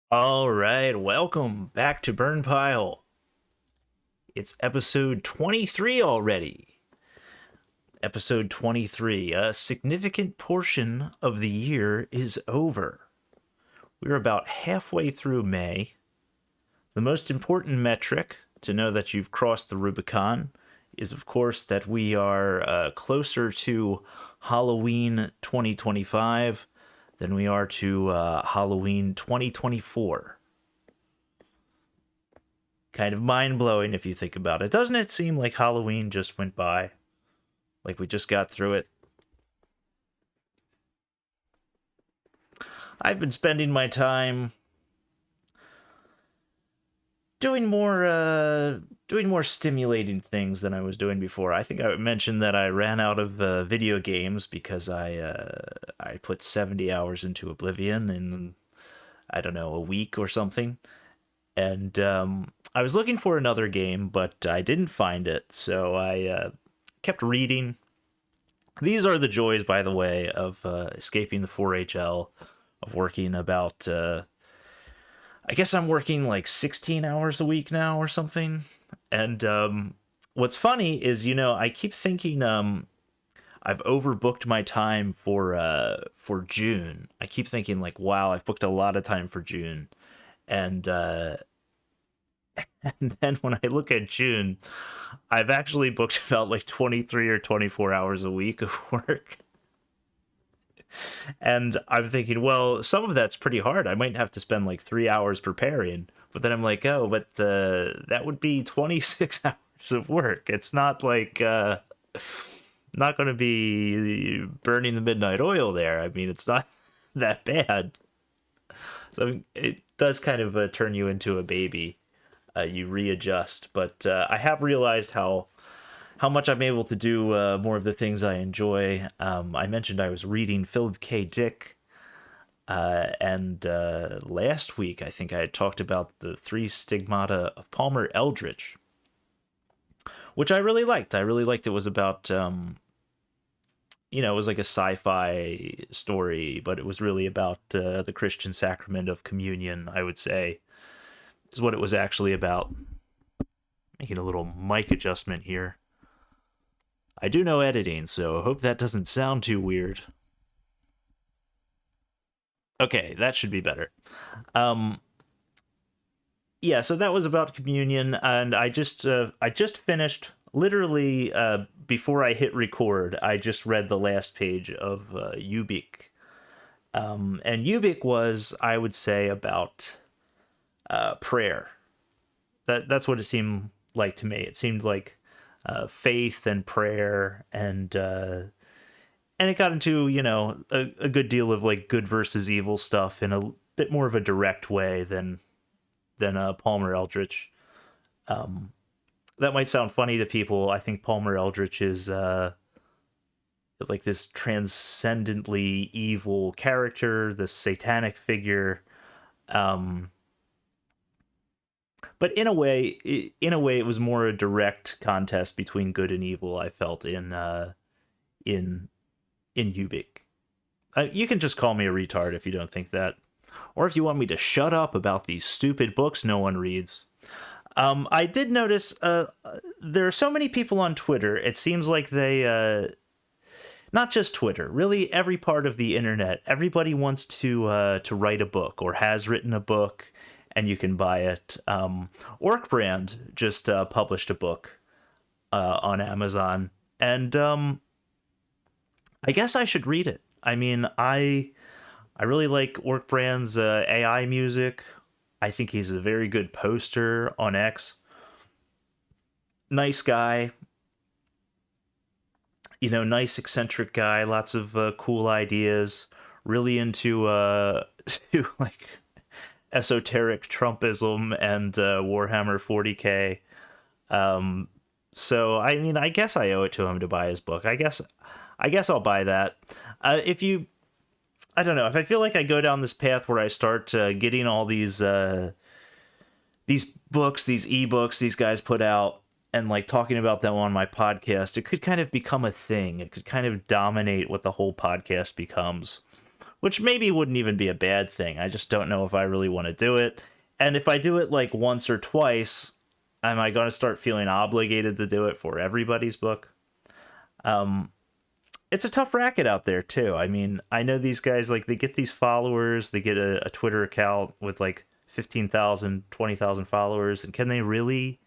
All right, welcome back to Burn Pile. It's episode 23 already. Episode 23. A significant portion of the year is over. We're about halfway through May. The most important metric to know that you've crossed the Rubicon is, of course, that we are closer to Halloween 2025 than we are to Halloween 2024. Kind of mind-blowing if you think about it. Doesn't it seem like Halloween just went by? Like we just got through it? I've been spending my time doing more stimulating things than I was doing before. I think I mentioned that I ran out of video games because I put 70 hours into Oblivion in, I don't know, a week or something. And I was looking for another game, but I didn't find it, so I kept reading. These are the joys, by the way, of escaping the 4HL, of working about... I guess I'm working like 16 hours a week now or something. And what's funny is, I keep thinking I've overbooked my time for June. I keep thinking like, wow, I've booked a lot of time for June. And and then when I look at June, I've actually booked about like 23 or 24 hours a week of work. And I'm thinking, well, some of that's pretty hard. I might have to spend like 3 hours preparing. But then I'm like, oh, but that would be 26 hours of work. It's not like, not going to be burning the midnight oil there. I mean, it's not that bad. So I mean, it does kind of turn you into a baby. You readjust. But I have realized how much I'm able to do more of the things I enjoy. I mentioned I was reading Philip K. Dick, and last week I think I had talked about the 3 Stigmata of Palmer Eldritch, which I really liked. I really liked it. Was about, it was like a sci-fi story, but it was really about the Christian sacrament of communion, I would say, is what it was actually about. Making a little mic adjustment here. I do know editing, so I hope that doesn't sound too weird. Okay, that should be better. Yeah, so that was about communion, and I just finished, literally, before I hit record, I just read the last page of Ubik. And Ubik was, I would say, about prayer. That's what it seemed like to me. It seemed like faith and prayer, and it got into a good deal of like good versus evil stuff in a bit more of a direct way than Palmer Eldritch. That might sound funny to people. I think Palmer Eldritch is like this transcendently evil character, this satanic figure. But in a way, it was more a direct contest between good and evil. I felt in Ubik. You can just call me a retard if you don't think that, or if you want me to shut up about these stupid books no one reads. I did notice there are so many people on Twitter. It seems like they, not just Twitter, really every part of the internet. Everybody wants to write a book or has written a book. And you can buy it. Orc Brand just published a book on Amazon, and I guess I should read it. I mean, I really like Orc Brand's AI music. I think he's a very good poster on X. Nice guy. Nice eccentric guy. Lots of cool ideas. Really into to like esoteric Trumpism and Warhammer 40K. So I mean, I guess I owe it to him to buy his book. I guess I'll buy that. If you, I don't know, if I feel like I go down this path where I start getting all these books, these ebooks these guys put out, and like talking about them on my podcast, it could kind of become a thing. It could kind of dominate what the whole podcast becomes, which maybe wouldn't even be a bad thing. I just don't know if I really want to do it. And if I do it like once or twice, am I going to start feeling obligated to do it for everybody's book? It's a tough racket out there too. I mean, I know these guys, like, they get these followers, they get a Twitter account with like 15,000, 20,000 followers, and can they really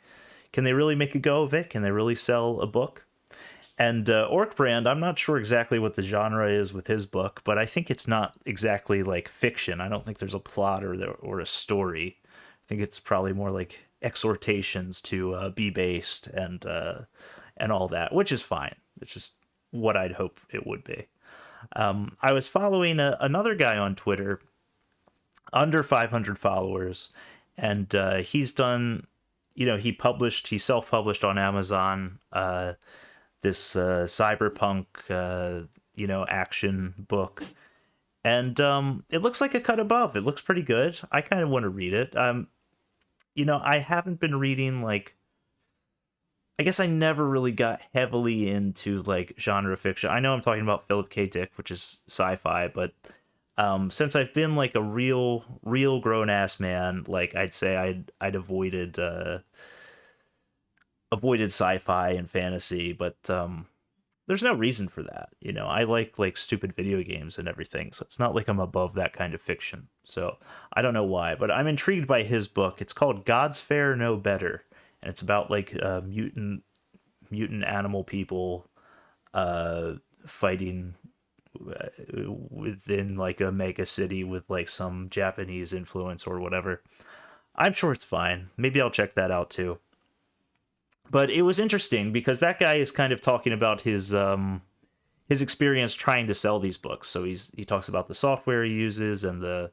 make a go of it? Can they really sell a book? And Orc Brand, I'm not sure exactly what the genre is with his book, but I think it's not exactly like fiction. I don't think there's a plot or a story. I think it's probably more like exhortations to be based and all that, which is fine. It's just what I'd hope it would be. I was following another guy on Twitter, under 500 followers, and he's done, he self-published on Amazon this cyberpunk, action book. And it looks like a cut above. It looks pretty good. I kind of want to read it. I haven't been reading, like, I guess I never really got heavily into like genre fiction. I know I'm talking about Philip K. Dick, which is sci-fi, but since I've been like a real grown ass man, like, I'd say I'd avoided sci-fi and fantasy, but there's no reason for that. I like stupid video games and everything, so it's not like I'm above that kind of fiction. So I don't know why, but I'm intrigued by his book. It's called God's Fare No Better, and it's about like mutant animal people fighting within like a mega city with like some Japanese influence or whatever. I'm sure it's fine. Maybe I'll check that out too. But it was interesting because that guy is kind of talking about his experience trying to sell these books. So he talks about the software he uses and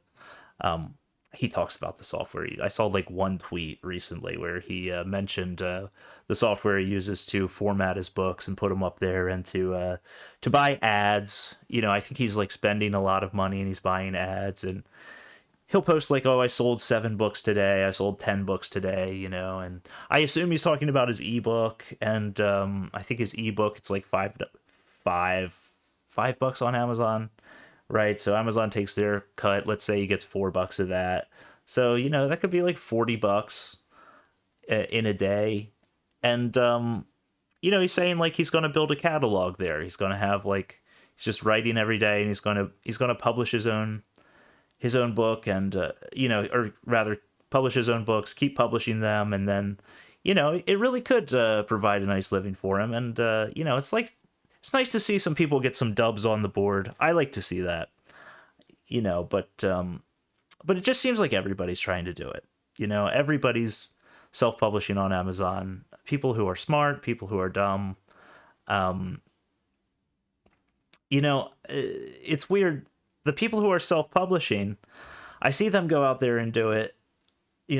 he talks about the software. I saw like one tweet recently where he mentioned the software he uses to format his books and put them up there, and to buy ads. I think he's like spending a lot of money and he's buying ads, and he'll post like, "Oh, I sold 7 books today. I sold 10 books today," and I assume he's talking about his ebook. And I think his ebook, it's like $5 on Amazon. Right, so Amazon takes their cut. Let's say he gets $4 of that. So, that could be like $40 in a day. And, he's saying like he's going to build a catalog there. He's going to have like, he's just writing every day, and he's going to publish his own book, and, or rather publish his own books, keep publishing them. And then, it really could provide a nice living for him. And, it's like, it's nice to see some people get some dubs on the board. I like to see that, but it just seems like everybody's trying to do it. Everybody's self-publishing on Amazon. People who are smart, people who are dumb. It's weird. The people who are self-publishing, I see them go out there and do it,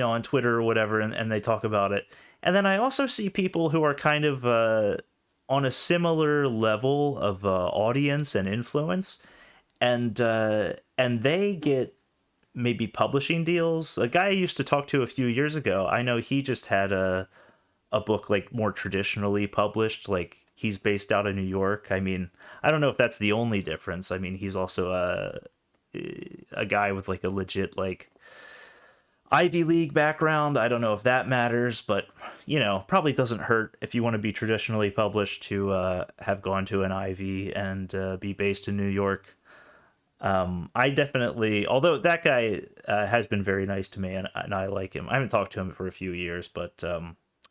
on Twitter or whatever, and they talk about it. And then I also see people who are kind of on a similar level of audience and influence, and they get maybe publishing deals. A guy I used to talk to a few years ago, I know he just had a book like more traditionally published. Like, he's based out of New York. I mean, I don't know if that's the only difference. I mean, he's also a guy with like a legit like Ivy League background. I don't know if that matters, but probably doesn't hurt if you want to be traditionally published to have gone to an Ivy and be based in New York. I definitely, although that guy has been very nice to me, and I like him. I haven't talked to him for a few years, but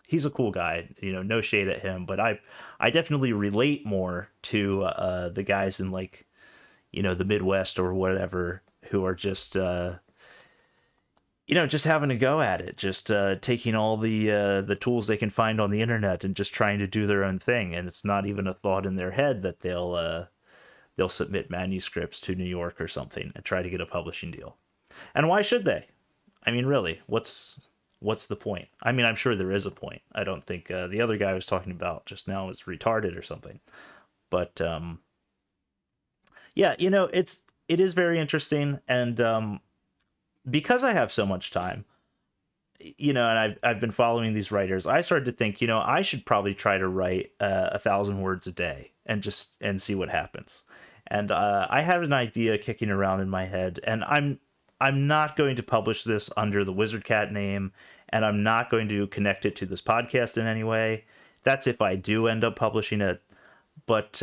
he's a cool guy. No shade at him, but I definitely relate more to the guys in like the Midwest or whatever, who are just just having a go at it, just taking all the tools they can find on the internet and just trying to do their own thing. And it's not even a thought in their head that they'll submit manuscripts to New York or something and try to get a publishing deal. And why should they? I mean, really, what's the point? I mean, I'm sure there is a point. I don't think the other guy I was talking about just now is retarded or something. But yeah, it is very interesting, and because I have so much time, and I've been following these writers, I started to think, I should probably try to write 1,000 words a day and see what happens. And I have an idea kicking around in my head, and I'm not going to publish this under the Wizard Cat name, and I'm not going to connect it to this podcast in any way. That's if I do end up publishing it, but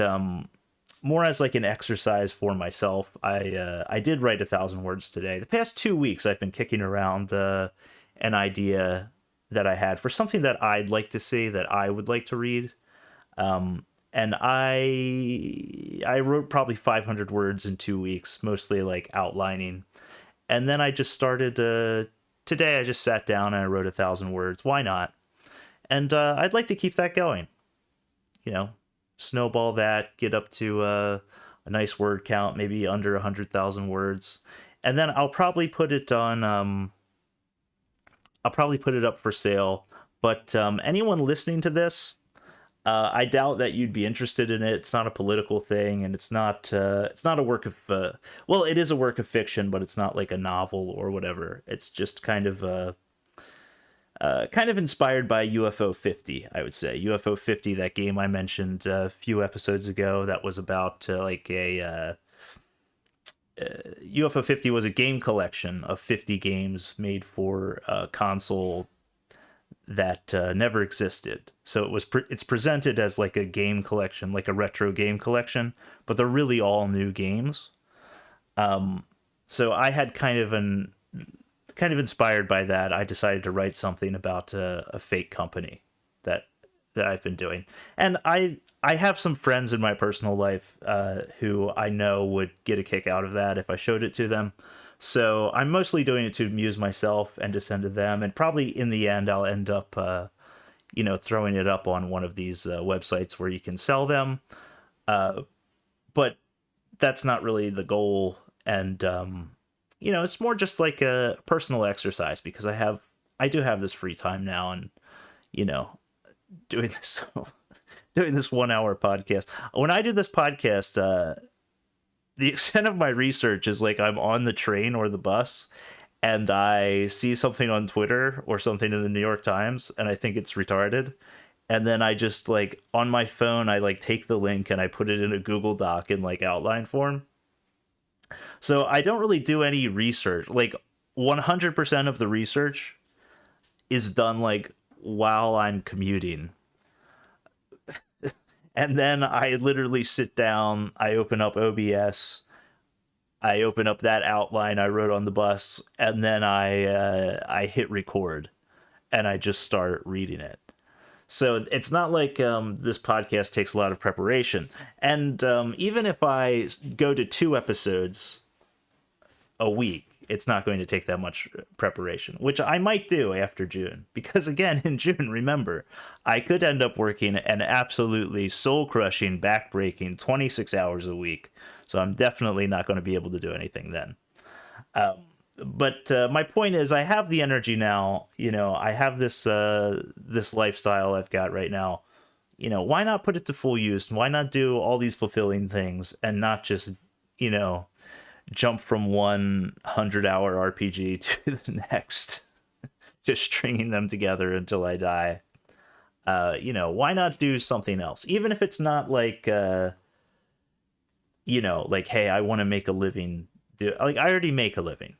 more as like an exercise for myself. I did write 1,000 words today. The past 2 weeks, I've been kicking around an idea that I had for something that I'd like to see, that I would like to read. And I wrote probably 500 words in 2 weeks, mostly like outlining. And then I just started today. I just sat down and I wrote 1,000 words. Why not? And I'd like to keep that going. Snowball that, get up to a nice word count, maybe under 100,000 words, and then I'll probably put it on. I'll probably put it up for sale. But anyone listening to this, I doubt that you'd be interested in it. It's not a political thing, and it's not a work of well, it is a work of fiction, but it's not like a novel or whatever. It's just kind of inspired by UFO 50, I would say. UFO 50, that game I mentioned a few episodes ago, that was about UFO 50 was a game collection of 50 games made for a console that never existed. So it's presented as like a game collection, like a retro game collection, but they're really all new games. So I had kind of inspired by that, I decided to write something about a fake company that I've been doing. And I have some friends in my personal life who I know would get a kick out of that if I showed it to them. So I'm mostly doing it to amuse myself and to send to them. And probably in the end, I'll end up, throwing it up on one of these websites where you can sell them. But that's not really the goal. And, it's more just like a personal exercise, because I do have this free time now, and, doing this doing this 1 hour podcast. When I do this podcast, the extent of my research is like I'm on the train or the bus and I see something on Twitter or something in the New York Times and I think it's retarded. And then I just like on my phone, I like take the link and I put it in a Google Doc in like outline form. So I don't really do any research. Like 100% of the research is done like while I'm commuting. And then I literally sit down, I open up OBS, I open up that outline I wrote on the bus, and then I hit record, and I just start reading it. So it's not like this podcast takes a lot of preparation. And even if I go to 2 episodes a week, it's not going to take that much preparation, which I might do after June. Because again, in June, remember, I could end up working an absolutely soul-crushing, back-breaking 26 hours a week. So I'm definitely not going to be able to do anything then. But my point is, I have the energy now. I have this lifestyle I've got right now. Why not put it to full use? Why not do all these fulfilling things and not just, jump from 100-hour RPG to the next, just stringing them together until I die. Why not do something else? Even if it's not like, hey, I want to make a living. Like, I already make a living.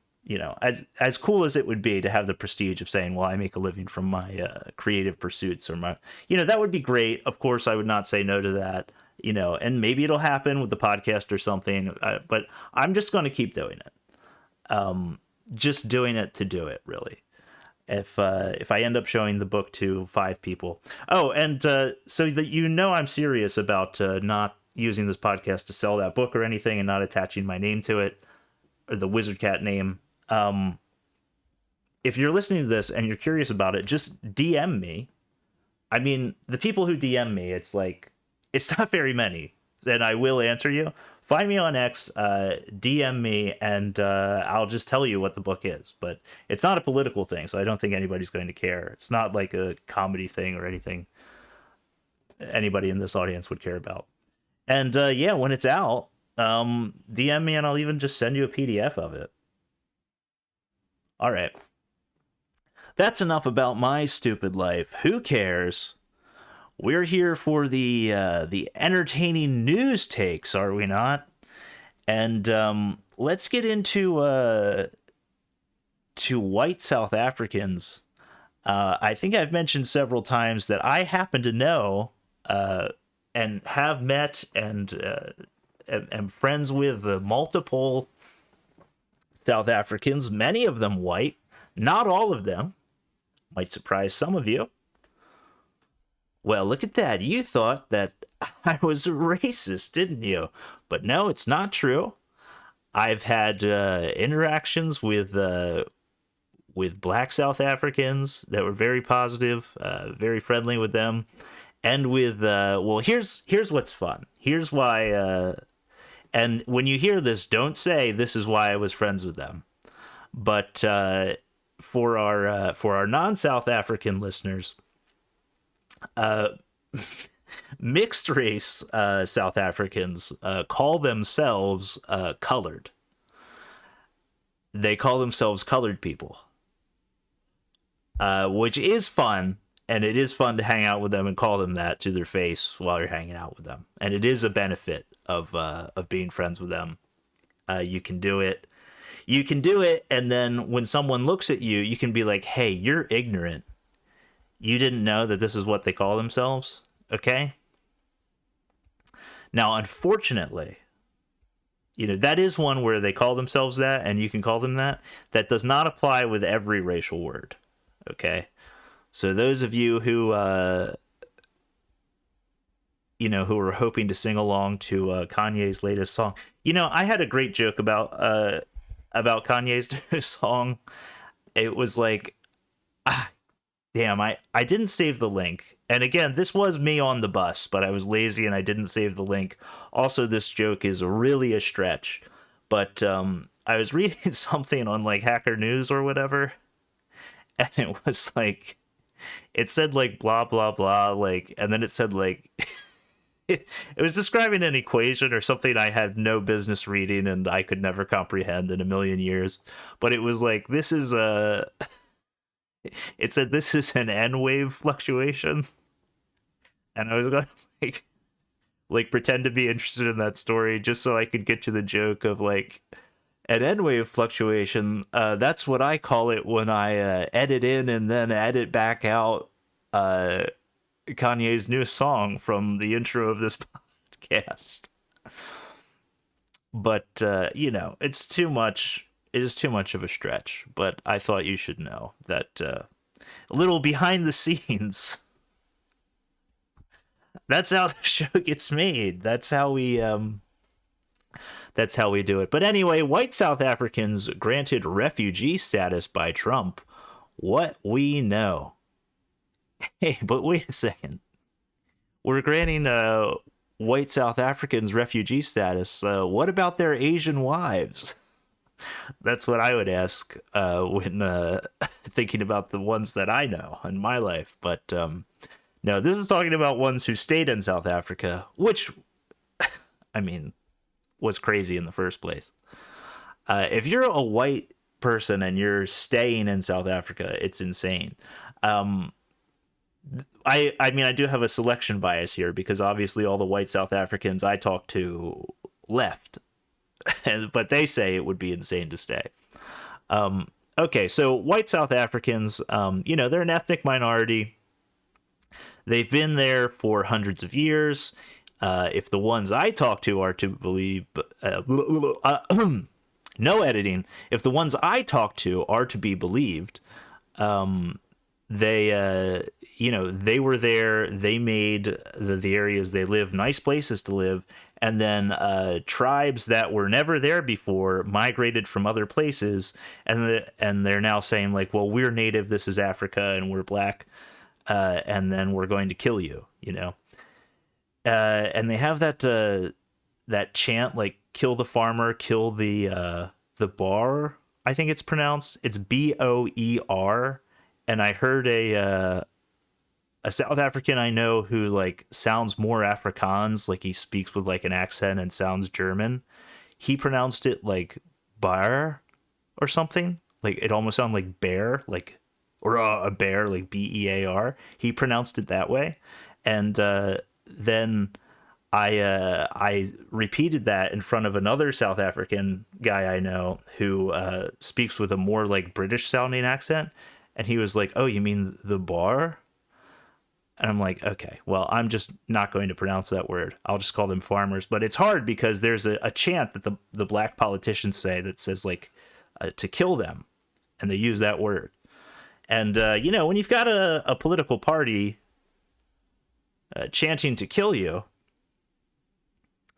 As cool as it would be to have the prestige of saying, well, I make a living from my creative pursuits or my, that would be great. Of course, I would not say no to that. And maybe it'll happen with the podcast or something, but I'm just going to keep doing it. Just doing it to do it, really. If I end up showing the book to 5 people. Oh, and so that I'm serious about not using this podcast to sell that book or anything and not attaching my name to it, or the Wizard Cat name. If you're listening to this and you're curious about it, just DM me. I mean, the people who DM me, it's like, it's not very many, and I will answer you. find me on X, DM me, and I'll just tell you what the book is. But it's not a political thing, so I don't think anybody's going to care. It's not like a comedy thing or anything anybody in this audience would care about. And yeah, when it's out, DM me and I'll even just send you a PDF of it. All right. That's enough about my stupid life. Who cares? We're here for the entertaining news takes, are we not? And let's get into to white South Africans. I think I've mentioned several times that I happen to know and have met and am friends with multiple South Africans, many of them white, not all of them. Might surprise some of you. Well, look at that. You thought that I was racist, didn't you? But no, it's not true. I've had interactions with black South Africans that were very positive, very friendly with them, and with well, here's what's fun. Here's why. And when you hear this, don't say this is why I was friends with them. But for our non-South African listeners, mixed race South Africans call themselves colored. They call themselves colored people, which is fun, and it is fun to hang out with them and call them that to their face while you're hanging out with them. And it is a benefit of being friends with them. You can do it. You can do it, and then when someone looks at you, you can be like, hey, you're ignorant. You didn't know that this is what they call themselves, okay? Now, unfortunately, that is one where they call themselves that, and you can call them that. That does not apply with every racial word, okay? So those of you who, who are hoping to sing along to Kanye's latest song, I had a great joke about Kanye's new song. It was like, damn, I didn't save the link. And again, this was me on the bus, but I was lazy and I didn't save the link. Also, this joke is really a stretch. But I was reading something on like Hacker News or whatever, and it was like, it said like blah, blah, blah, like, and then it said like, it was describing an equation or something I had no business reading and I could never comprehend in a million years. But it was like, this is a... It said this is an N-wave fluctuation, and I was going to like pretend to be interested in that story just so I could get to the joke of like an N-wave fluctuation. That's what I call it when I edit in and then edit back out Kanye's new song from the intro of this podcast. But it's too much. It is too much of a stretch, but I thought you should know that a little behind the scenes. That's how the show gets made. That's how we do it. But anyway, white South Africans granted refugee status by Trump. What we know. Hey, but wait a second. We're granting white South Africans refugee status. What about their Asian wives? That's what I would ask when thinking about the ones that I know in my life. But no, this is talking about ones who stayed in South Africa, which, I mean, was crazy in the first place. If you're a white person and you're staying in South Africa, it's insane. I mean, I do have a selection bias here because obviously all the white South Africans I talk to left. But they say it would be insane to stay. Okay, so white South Africans, they're an ethnic minority. They've been there for hundreds of years. If the ones I talk to are to believe... no editing. If the ones I talk to are to be believed, they were there. They made the areas they live nice places to live. And then tribes that were never there before migrated from other places, and they're now saying like, well, we're native, this is Africa, and we're black, and then we're going to kill you, And they have that that chant, like kill the farmer, kill the bar. I think it's pronounced. It's BOER. And I heard a South African I know who like sounds more Afrikaans, like he speaks with like an accent and sounds German. He pronounced it like bar or something. Like it almost sounded like bear, like or a bear, like BEAR. He pronounced it that way, and then I repeated that in front of another South African guy I know who speaks with a more like British sounding accent, and he was like, "Oh, you mean the bar?" And I'm like, okay, well, I'm just not going to pronounce that word. I'll just call them farmers. But it's hard because there's a chant that the black politicians say that says like to kill them, and they use that word. And you know, when you've got a political party chanting to kill you,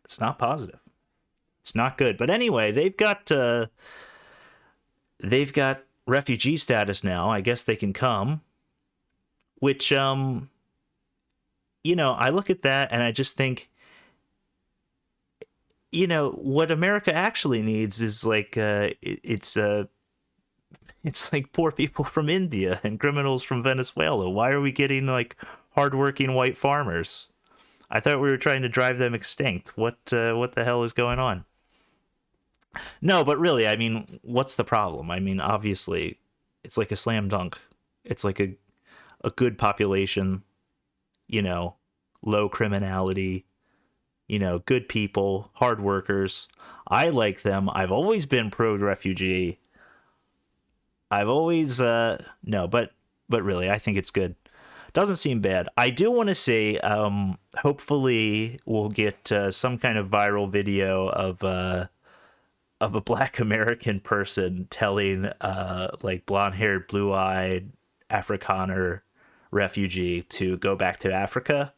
it's not positive. It's not good. But anyway, they've got refugee status now. I guess they can come, which you know, I look at that and I just think, you know, what America actually needs is like it's like poor people from India and criminals from Venezuela. Why are we getting like hardworking white farmers? I thought we were trying to drive them extinct. What the hell is going on? No, but really, I mean, what's the problem? I mean, obviously, it's like a slam dunk. It's like a good population, you know, low criminality, you know, good people, hard workers. I like them. I've always been pro refugee. I've always no, but really, I think it's good. Doesn't seem bad. I do want to say, hopefully, we'll get some kind of viral video of a Black American person telling like blonde-haired, blue-eyed Afrikaner refugee to go back to Africa.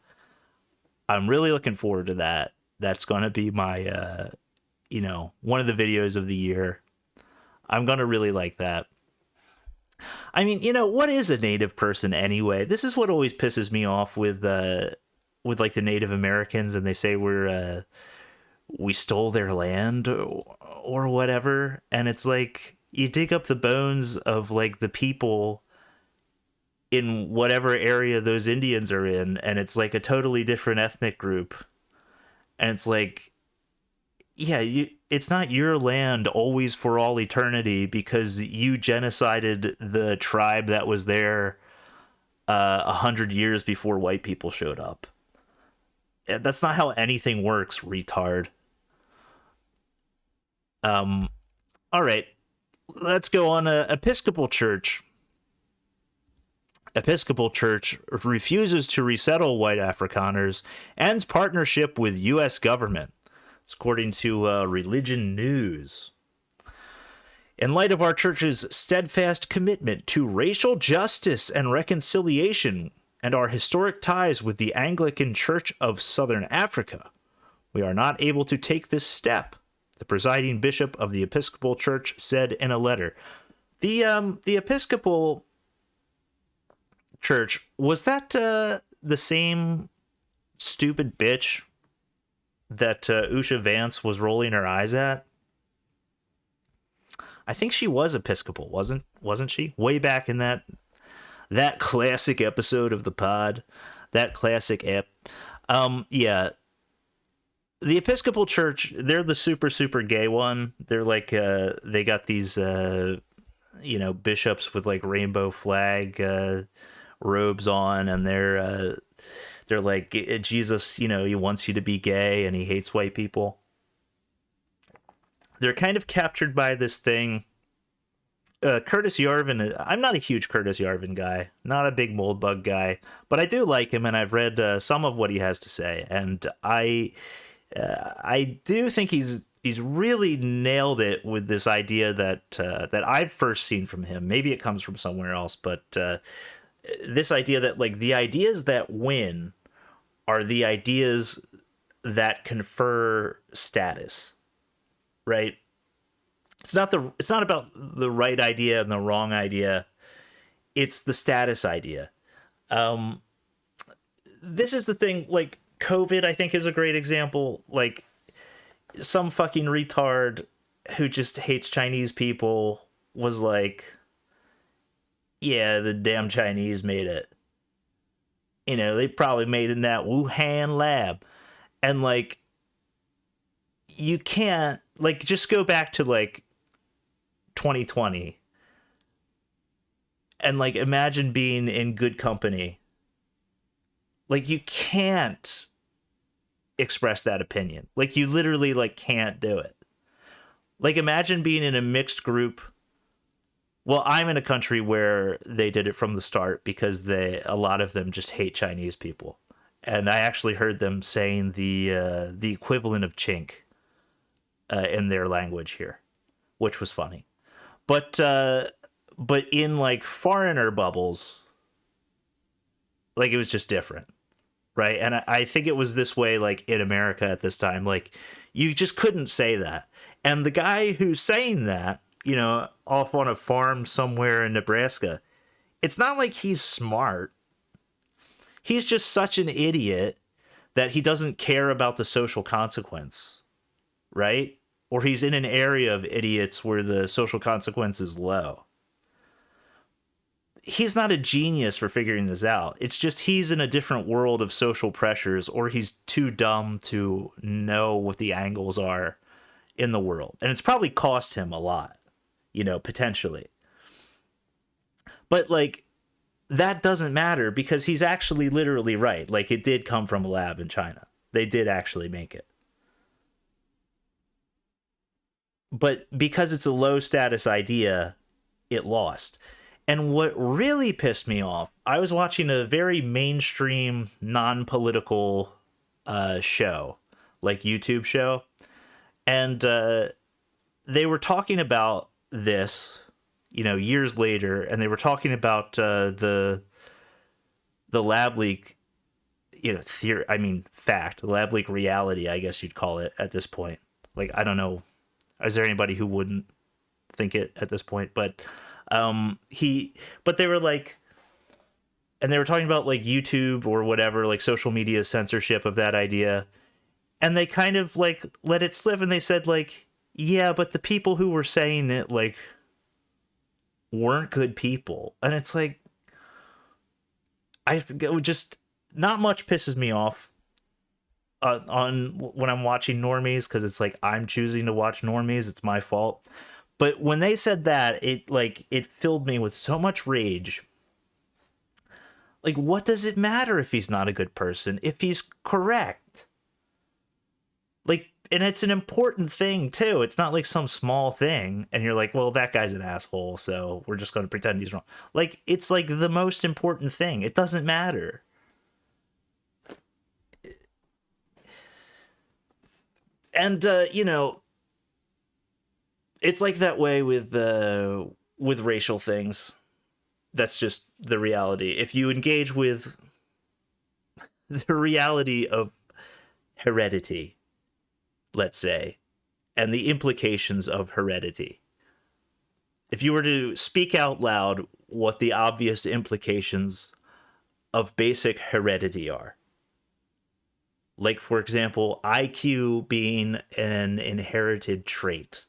I'm really looking forward to that. That's going to be my, you know, one of the videos of the year. I'm going to really like that. I mean, you know, what is a native person anyway? This is what always pisses me off with like the Native Americans, and they say we stole their land or whatever. And it's like you dig up the bones of like the people in whatever area those Indians are in, and it's like a totally different ethnic group. And it's like, yeah, it's not your land always for all eternity because you genocided the tribe that was there 100 years before white people showed up. That's not how anything works, retard. All right, let's go on. Episcopal Church. Episcopal Church refuses to resettle white Afrikaners, ends partnership with U.S. government. It's according to Religion News. In light of our church's steadfast commitment to racial justice and reconciliation and our historic ties with the Anglican Church of Southern Africa, we are not able to take this step, the presiding bishop of the Episcopal Church said in a letter. The Episcopal Church, was that the same stupid bitch that Usha Vance was rolling her eyes at? I think she was Episcopal, wasn't she? Way back in that classic episode of the pod, that classic ep. Yeah. The Episcopal Church, they're the super gay one. They're like they got these you know, bishops with like rainbow flag robes on, and they're like, Jesus, you know, he wants you to be gay and he hates white people. They're kind of captured by this thing. Curtis Yarvin, I'm not a huge Curtis Yarvin guy, not a big Moldbug guy, but I do like him, and I've read some of what he has to say, and I do think he's really nailed it with this idea that I've first seen from him. Maybe it comes from somewhere else, but this idea that like the ideas that win are the ideas that confer status, right? It's not about the right idea and the wrong idea. It's the status idea. This is the thing, like COVID, I think, is a great example. Like, some fucking retard who just hates Chinese people was like, yeah, the damn Chinese made it. You know, they probably made it in that Wuhan lab. And like, you can't, like, just go back to like 2020 and like imagine being in good company. Like, you can't express that opinion. Like, you literally like can't do it. Like, imagine being in a mixed group. Well, I'm in a country where they did it from the start because a lot of them just hate Chinese people, and I actually heard them saying the equivalent of chink in their language here, which was funny. But in like foreigner bubbles, like, it was just different, right? And I think it was this way like in America at this time. Like, you just couldn't say that. And the guy who's saying that, you know, off on a farm somewhere in Nebraska, it's not like he's smart. He's just such an idiot that he doesn't care about the social consequence, right? Or he's in an area of idiots where the social consequence is low. He's not a genius for figuring this out. It's just he's in a different world of social pressures, or he's too dumb to know what the angles are in the world. And it's probably cost him a lot, you know, potentially. But like, that doesn't matter because he's actually literally right. Like, it did come from a lab in China. They did actually make it. But because it's a low status idea, it lost. And what really pissed me off, I was watching a very mainstream, non-political show, like YouTube show, and they were talking about this, you know, years later, and they were talking about the lab leak, you know, theory. I mean, fact, lab leak reality, I guess you'd call it at this point. Like, I don't know, is there anybody who wouldn't think it at this point? But but they were like, and they were talking about like YouTube or whatever, like social media censorship of that idea. And they kind of like let it slip, and they said like, yeah, but the people who were saying it like weren't good people. And it's like, just not much pisses me off on when I'm watching normies, because it's like I'm choosing to watch normies. It's my fault. But when they said that, it filled me with so much rage. Like, what does it matter if he's not a good person, if he's correct? Like, and it's an important thing too. It's not like some small thing and you're like, well, that guy's an asshole, so we're just going to pretend he's wrong. Like, it's like the most important thing. It doesn't matter. And you know, it's like that way with racial things. That's just the reality. If you engage with the reality of heredity, let's say, and the implications of heredity, if you were to speak out loud what the obvious implications of basic heredity are, like, for example, IQ being an inherited trait,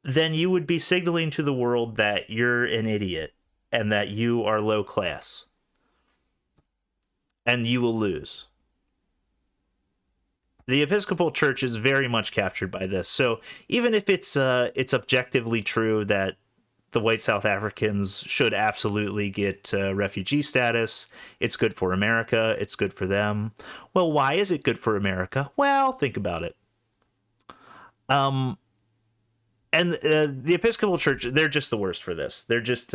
then you would be signaling to the world that you're an idiot and that you are low class. And you will lose. The Episcopal Church is very much captured by this. So even if it's objectively true that the white South Africans should absolutely get refugee status, it's good for America, it's good for them. Well, why is it good for America? Well, think about it. And the Episcopal Church, they're just the worst for this. They're just,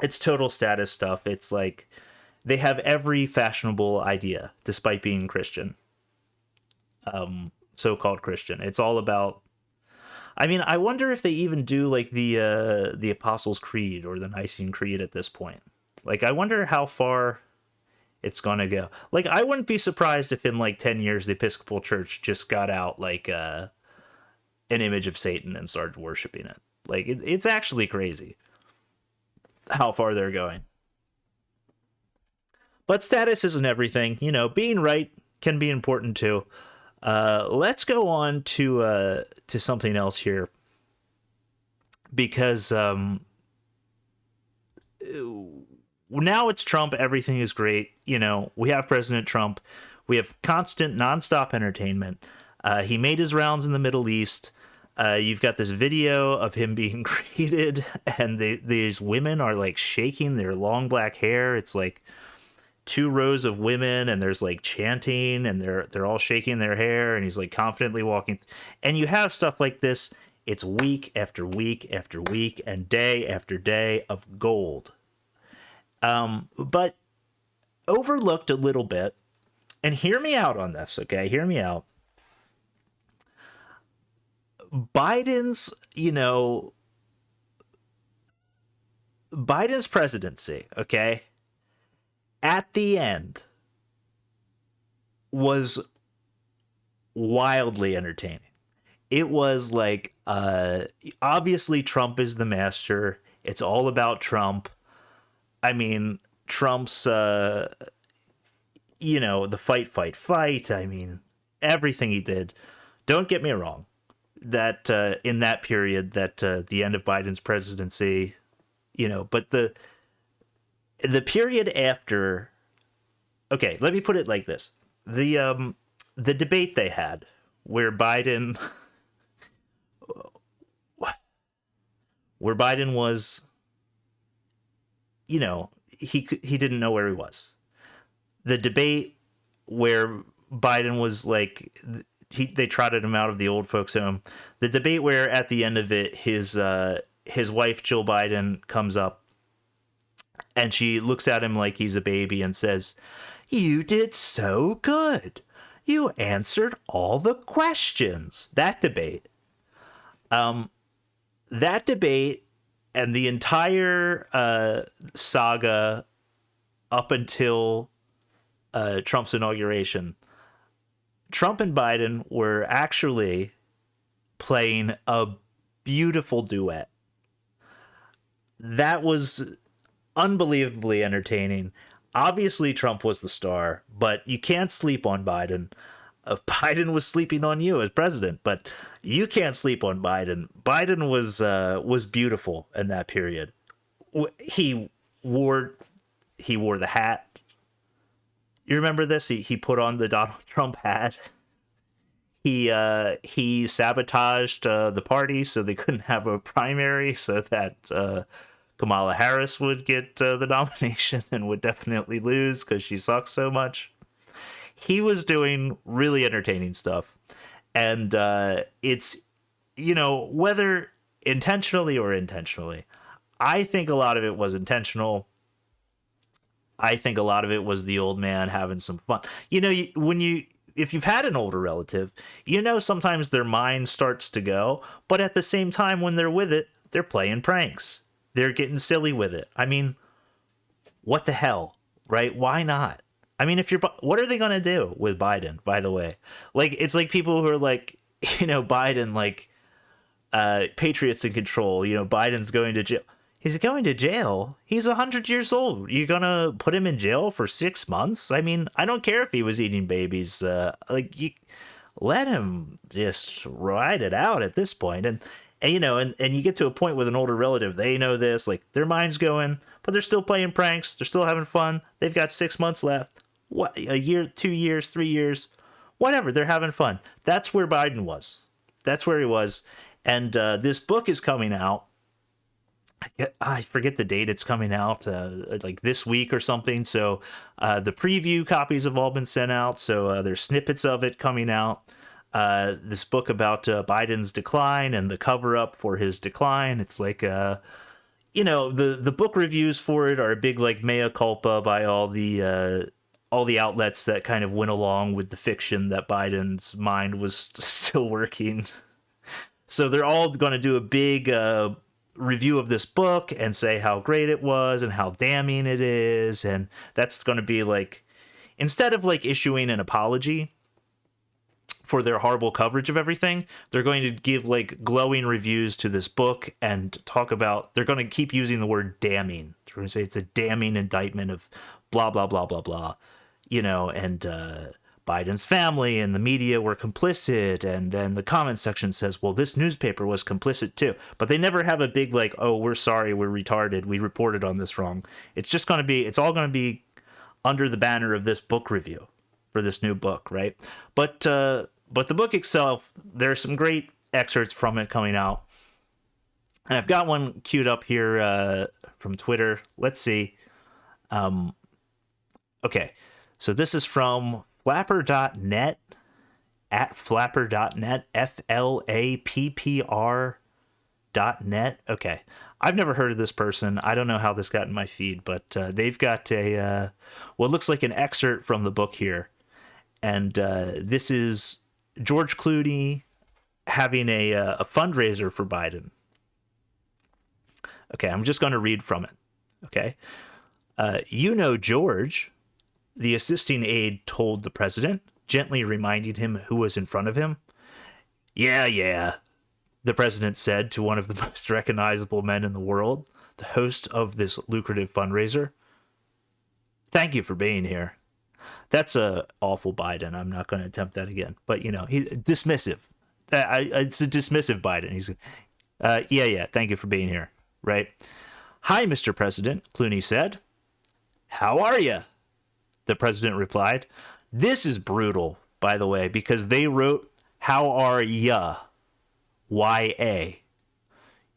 it's total status stuff. It's like they have every fashionable idea, despite being Christian, so-called Christian. It's all about, I mean, I wonder if they even do like the Apostles' Creed or the Nicene Creed at this point. Like, I wonder how far it's going to go. Like, I wouldn't be surprised if in like 10 years, the Episcopal Church just got out like, an image of Satan and started worshiping it. Like, it's actually crazy how far they're going. But status isn't everything. You know, being right can be important too. Let's go on to something else here, because now it's Trump. Everything is great. You know, we have President Trump. We have constant, nonstop entertainment. He made his rounds in the Middle East. You've got this video of him being greeted, and these women are like shaking their long black hair. It's like two rows of women, and there's like chanting, and they're all shaking their hair, and he's like confidently walking. And you have stuff like this. It's week after week after week and day after day of gold. But overlooked a little bit. And hear me out on this, okay? Hear me out. Biden's, Biden's presidency, okay, at the end was wildly entertaining. It was like, obviously Trump is the master. It's all about Trump. I mean, Trump's, the fight. I mean, everything he did. Don't get me wrong. That in that period, that the end of Biden's presidency, but the period after. Okay, let me put it like this: the debate they had, where Biden was, he didn't know where he was. The debate where Biden was like, they trotted him out of the old folks home. The debate where at the end of it, his wife Jill Biden comes up, and she looks at him like he's a baby and says, "You did so good. You answered all the questions." That debate. That debate and the entire saga up until Trump's inauguration, Trump and Biden were actually playing a beautiful duet. That was unbelievably entertaining. Obviously, Trump was the star, but you can't sleep on Biden. Biden was sleeping on you as president, but you can't sleep on Biden. Biden was beautiful in that period. He wore the hat. You remember this? He put on the Donald Trump hat. He sabotaged the party so they couldn't have a primary, so that Kamala Harris would get the nomination and would definitely lose because she sucks so much. He was doing really entertaining stuff, and it's, whether intentionally or intentionally, I think a lot of it was intentional. I think a lot of it was the old man having some fun. If you've had an older relative, sometimes their mind starts to go, but at the same time, when they're with it, they're playing pranks. They're getting silly with it. I mean, what the hell, right? Why not? I mean, what are they going to do with Biden, by the way? Like, it's like people who are like, Biden, like, Patriots in control, Biden's going to jail. He's going to jail. He's 100 years old. You're going to put him in jail for 6 months? I mean, I don't care if he was eating babies. Let him just ride it out at this point. And you get to a point with an older relative, they know this, like, their mind's going, but they're still playing pranks. They're still having fun. They've got 6 months left. What, a year, 2 years, 3 years, whatever. They're having fun. That's where Biden was. That's where he was. And this book is coming out. I forget the date it's coming out, like this week or something. So the preview copies have all been sent out. So there's snippets of it coming out. This book about Biden's decline and the cover up for his decline. It's like, the book reviews for it are a big like mea culpa by all the outlets that kind of went along with the fiction that Biden's mind was still working. So they're all going to do a big review of this book and say how great it was and how damning it is. And that's going to be like, instead of like issuing an apology for their horrible coverage of everything, they're going to give like glowing reviews to this book and talk about, they're going to keep using the word damning. They're going to say it's a damning indictment of blah, blah, blah, blah, blah, and Biden's family and the media were complicit, and then the comment section says, well, this newspaper was complicit too. But they never have a big like, oh, we're sorry, we're retarded, we reported on this wrong. It's just going to be, it's all going to be under the banner of this book review for this new book, right? But the book itself, there's some great excerpts from it coming out. And I've got one queued up here from Twitter. Let's see. Okay, so this is from flapper.net, at flapper.net, FLAPPR.net. Okay, I've never heard of this person. I don't know how this got in my feed, but they've got a what looks like an excerpt from the book here. And this is George Clooney having a fundraiser for Biden. Okay, I'm just going to read from it. Okay. George, the assisting aide told the president, gently reminding him who was in front of him. Yeah, the president said to one of the most recognizable men in the world, the host of this lucrative fundraiser. Thank you for being here. That's a awful Biden. I'm not going to attempt that again. But, he's dismissive. It's a dismissive Biden. He's, yeah, thank you for being here. Right? Hi, Mr. President, Clooney said. How are you? The president replied. This is brutal, by the way, because they wrote, how are ya? Y-A.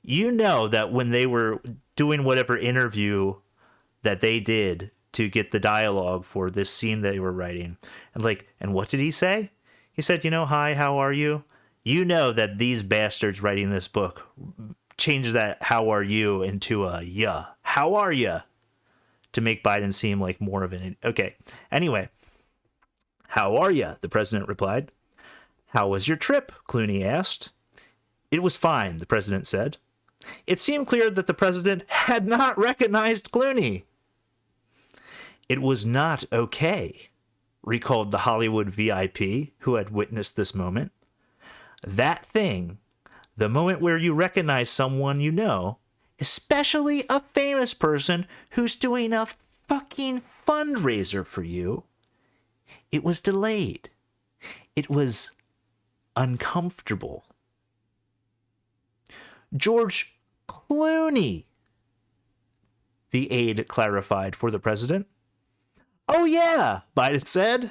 You know that when they were doing whatever interview that they did to get the dialogue for this scene they were writing, and what did he say? He said, hi, how are you? You know that these bastards writing this book changed that how are you into a yeah. How are ya? To make Biden seem like more of an... Okay, anyway. How are ya? The president replied. How was your trip? Clooney asked. It was fine, the president said. It seemed clear that the president had not recognized Clooney. It was not okay, recalled the Hollywood VIP who had witnessed this moment. That thing, the moment where you recognize someone you know, especially a famous person who's doing a fucking fundraiser for you, it was delayed. It was uncomfortable. George Clooney, the aide clarified for the president. Oh yeah, Biden said.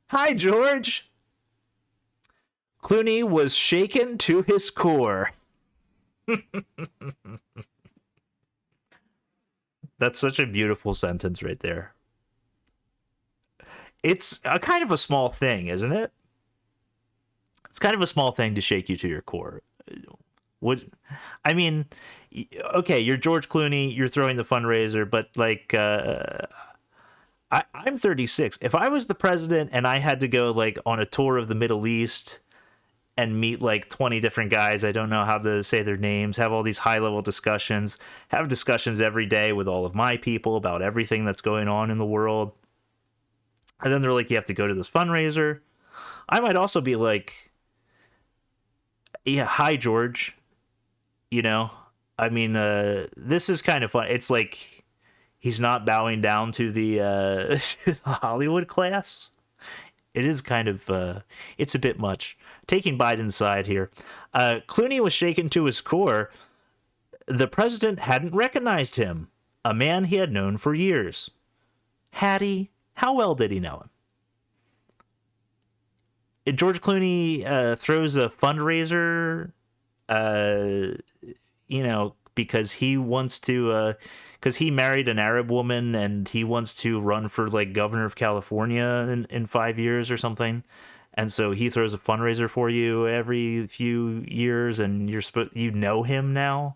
Hi, George. Clooney was shaken to his core. That's such a beautiful sentence right there. It's a kind of a small thing, isn't it? It's kind of a small thing to shake you to your core. Okay, you're George Clooney, you're throwing the fundraiser, but I'm 36. If I was the president and I had to go on a tour of the Middle East and meet 20 different guys, I don't know how to say their names, have all these high-level discussions, have discussions every day with all of my people about everything that's going on in the world, and then they're like, you have to go to this fundraiser, I might also be like, yeah, hi, George. This is kind of fun. It's like he's not bowing down to the to the Hollywood class. It is kind of, it's a bit much. Taking Biden's side here. Clooney was shaken to his core. The president hadn't recognized him, a man he had known for years. Had he? How well did he know him? George Clooney throws a fundraiser, because he wants to, because he married an Arab woman and he wants to run for governor of California in 5 years or something. And so he throws a fundraiser for you every few years and you know him now.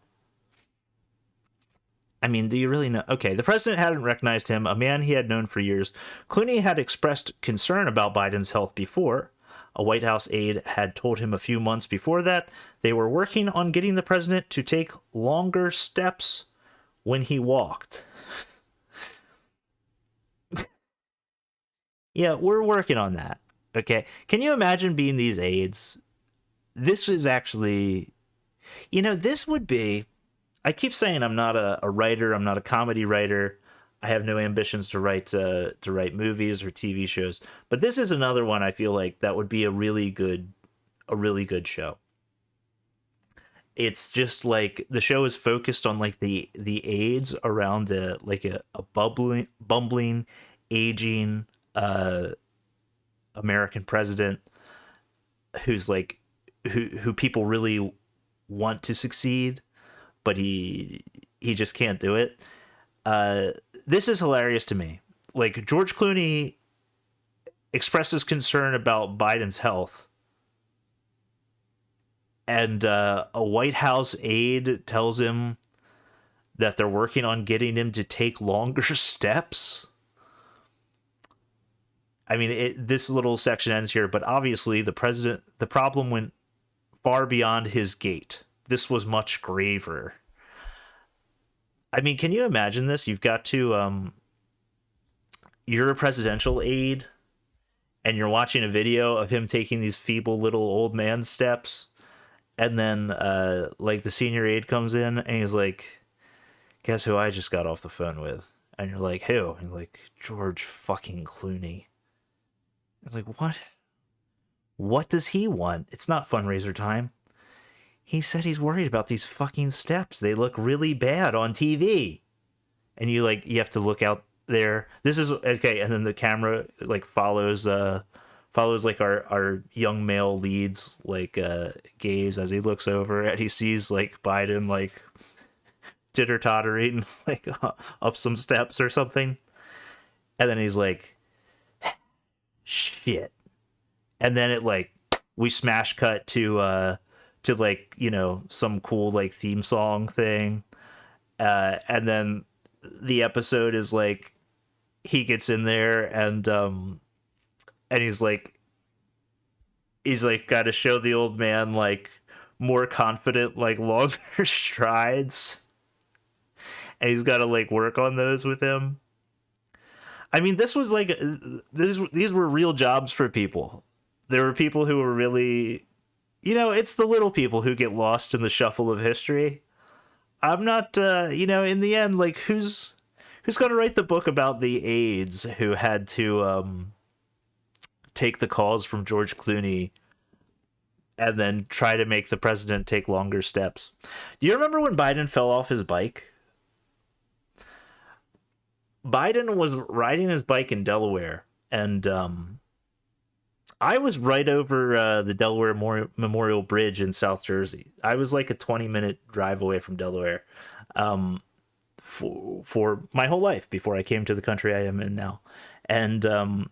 Do you really know? Okay, the president hadn't recognized him, a man he had known for years. Clooney had expressed concern about Biden's health before. A White House aide had told him a few months before that they were working on getting the president to take longer steps when he walked. Yeah, we're working on that. Okay. Can you imagine being these aides? This is actually, this would be, I keep saying I'm not a writer. I'm not a comedy writer. I have no ambitions to write movies or TV shows, but this is another one I feel like that would be a really good show. It's just like the show is focused on like the AIDS around a bumbling, aging American president who's like who people really want to succeed, but he just can't do it. This is hilarious to me. Like George Clooney expresses concern about Biden's health, and a White House aide tells him that they're working on getting him to take longer steps. I mean, this little section ends here, but obviously the problem went far beyond his gait. This was much graver. I mean, can you imagine this? You've got to, you're a presidential aide, and you're watching a video of him taking these feeble little old man steps, and then, like, the senior aide comes in, and he's like, guess who I just got off the phone with? And you're like, who? And you're like, George fucking Clooney. It's like, what? What does he want? It's not fundraiser time. He said he's worried about these fucking steps. They look really bad on TV. And you have to look out there. This is okay. And then the camera like follows like our young male leads gaze as he looks over and he sees like Biden like titter tottering like up some steps or something. And then he's like, shit. And then it like we smash cut to like, you know, some cool like theme song thing, and then the episode is like he gets in there and he's like got to show the old man like more confident like longer strides, and he's got to like work on those with him. I mean, this was like these were real jobs for people. There were people who were really, you know, it's the little people who get lost in the shuffle of history. I'm not, you know, in the end, like who's going to write the book about the aides who had to take the calls from George Clooney and then try to make the president take longer steps? Do you remember when Biden fell off his bike? Biden was riding his bike in Delaware, and I was right over the Delaware Memorial Bridge in South Jersey. I was like a 20-minute drive away from Delaware for my whole life before I came to the country I am in now. And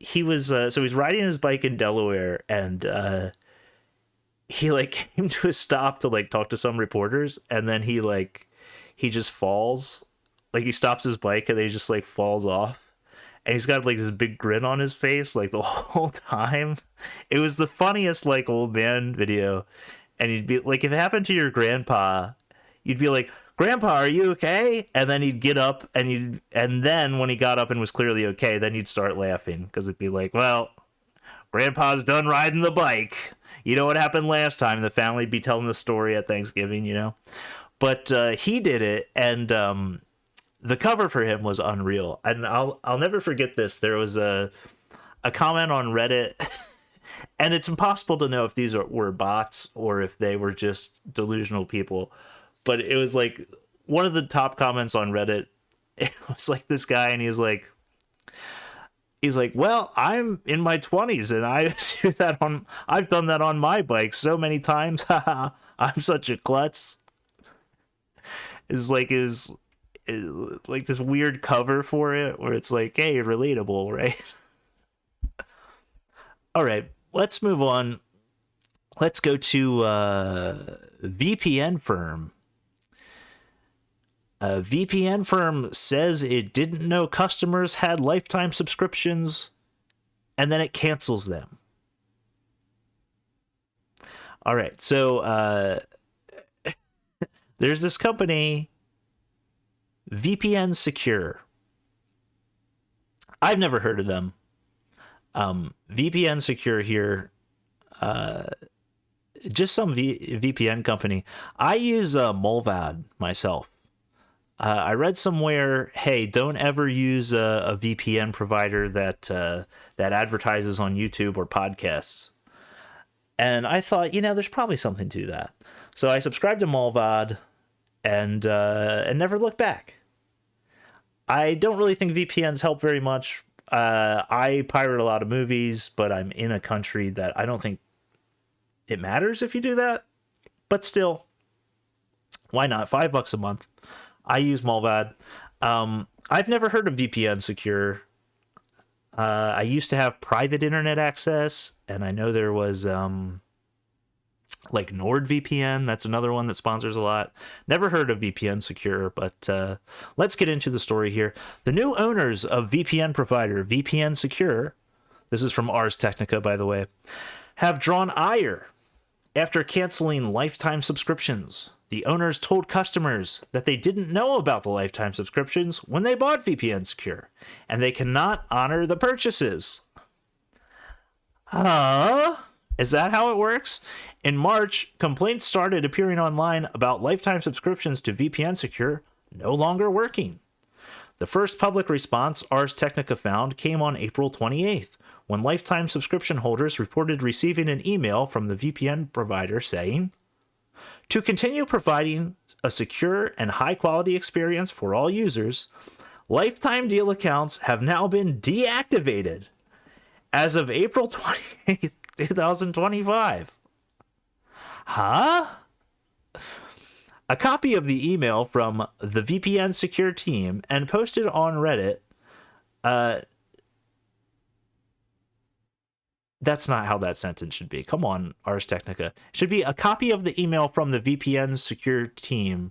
he was so he's riding his bike in Delaware, and he like came to a stop to like talk to some reporters, and then he just falls. Like he stops his bike and then he just like falls off. And he's got like this big grin on his face like the whole time. It was the funniest like old man video. And he'd be like, if it happened to your grandpa, you'd be like, Grandpa, are you okay? And then he'd get up and then when he got up and was clearly okay, then you'd start laughing because it'd be like, well, Grandpa's done riding the bike. You know what happened last time? The family'd be telling the story at Thanksgiving, you know. But he did it, and the cover for him was unreal. And I'll never forget this. There was a comment on Reddit, and it's impossible to know if these were bots or if they were just delusional people. But it was like one of the top comments on Reddit. It was like this guy, and he's like, well, I'm in my 20s, and I've done that on my bike so many times. I'm such a klutz. Is like this weird cover for it where it's like, hey, relatable, right? All right, let's move on. Let's go to VPN firm. A VPN firm says it didn't know customers had lifetime subscriptions, and then it cancels them. All right, so there's this company, VPNSecure. I've never heard of them. VPNSecure here, just some VPN company. I use Mulvad myself. I read somewhere, hey, don't ever use a VPN provider that advertises on YouTube or podcasts. And I thought, there's probably something to that. So I subscribed to Mulvad and never looked back. I don't really think VPNs help very much. I pirate a lot of movies, but I'm in a country that I don't think it matters if you do that. But still, why not? $5 a month. I use Mulvad. I've never heard of VPNSecure. I used to have private internet access, and I know there was like NordVPN. That's another one that sponsors a lot. Never heard of VPNSecure, but let's get into the story here. The new owners of VPN provider VPNSecure, this is from Ars Technica, by the way, have drawn ire after canceling lifetime subscriptions. The owners told customers that they didn't know about the lifetime subscriptions when they bought VPNSecure, and they cannot honor the purchases. Is that how it works? In March, complaints started appearing online about lifetime subscriptions to VPNSecure no longer working. The first public response Ars Technica found came on April 28th, when lifetime subscription holders reported receiving an email from the VPN provider saying, "To continue providing a secure and high-quality experience for all users, lifetime deal accounts have now been deactivated as of April 28th, 2025. Huh? A copy of the email from the VPNSecure team and posted on Reddit. That's not how that sentence should be. Come on, Ars Technica. It should be a copy of the email from the VPNSecure team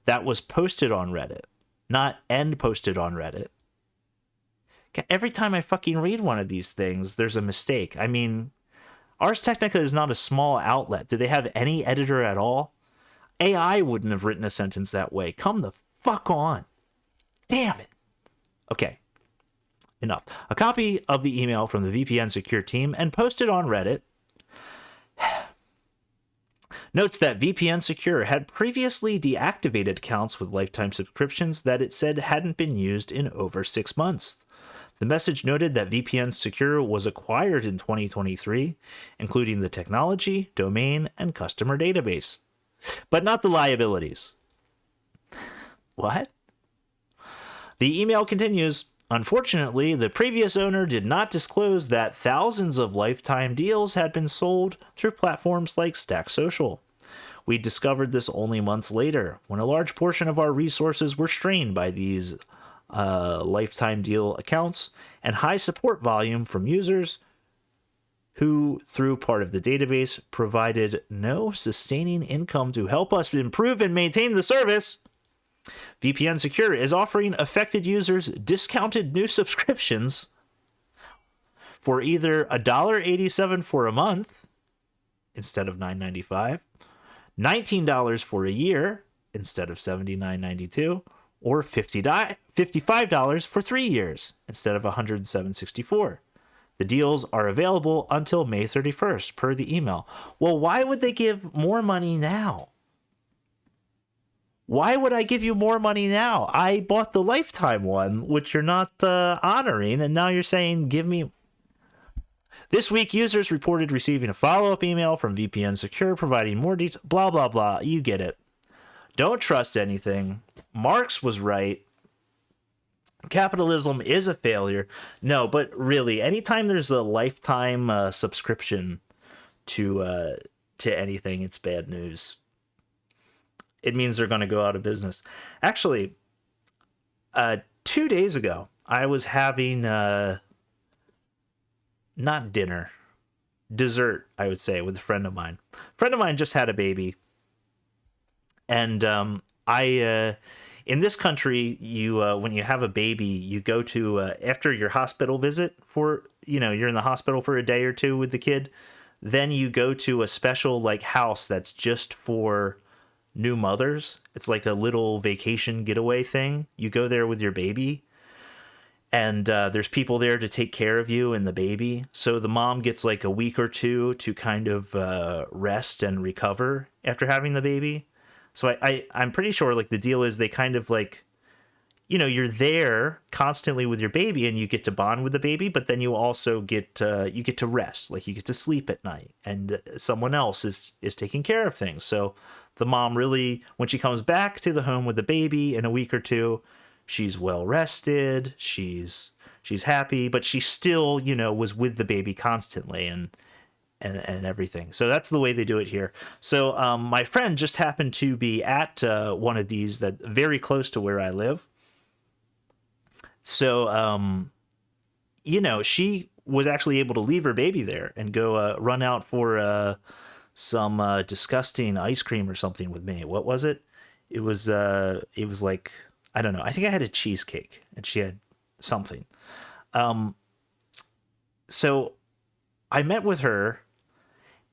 that was posted on Reddit, not end posted on Reddit. Every time I fucking read one of these things, there's a mistake. I mean, Ars Technica is not a small outlet. Do they have any editor at all? AI wouldn't have written a sentence that way. Come the fuck on. Damn it. Okay. Enough. A copy of the email from the VPNSecure team and posted on Reddit notes that VPNSecure had previously deactivated accounts with lifetime subscriptions that it said hadn't been used in over 6 months. The message noted that VPNSecure was acquired in 2023, including the technology, domain, and customer database, but not the liabilities. What? The email continues, "Unfortunately, the previous owner did not disclose that thousands of lifetime deals had been sold through platforms like Stack Social. We discovered this only months later, when a large portion of our resources were strained by these lifetime deal accounts and high support volume from users who, through part of the database, provided no sustaining income to help us improve and maintain the service. VPNSecure is offering affected users discounted new subscriptions for either $1.87 for a month instead of $9.95, $19 for a year instead of $79.92, or $55 for 3 years instead of $107.64. The deals are available until May 31st per the email." Well, why would they give more money now? Why would I give you more money now? I bought the lifetime one, which you're not honoring, and now you're saying give me... This week, users reported receiving a follow-up email from VPNSecure providing more details. Blah, blah, blah. You get it. Don't trust anything. Marx was right. Capitalism is a failure. No, but really, anytime there's a lifetime subscription to anything, it's bad news. It means they're going to go out of business. Actually, 2 days ago, I was having not dinner, dessert, I would say, with a friend of mine. A friend of mine just had a baby. And in this country, you when you have a baby, you go to after your hospital visit for, you're in the hospital for a day or two with the kid. Then you go to a special like house that's just for new mothers. It's like a little vacation getaway thing. You go there with your baby, and there's people there to take care of you and the baby. So the mom gets like a week or two to kind of rest and recover after having the baby. So I'm pretty sure like the deal is they kind of like you're there constantly with your baby and you get to bond with the baby, but then you also get to rest, like you get to sleep at night, and someone else is taking care of things. So the mom really, when she comes back to the home with the baby in a week or two, she's well rested, she's happy, but she still, was with the baby constantly and everything. So that's the way they do it here. So my friend just happened to be at one of these that very close to where I live. So, she was actually able to leave her baby there and go run out for some disgusting ice cream or something with me. What was it? It was like, I don't know. I think I had a cheesecake and she had something. So I met with her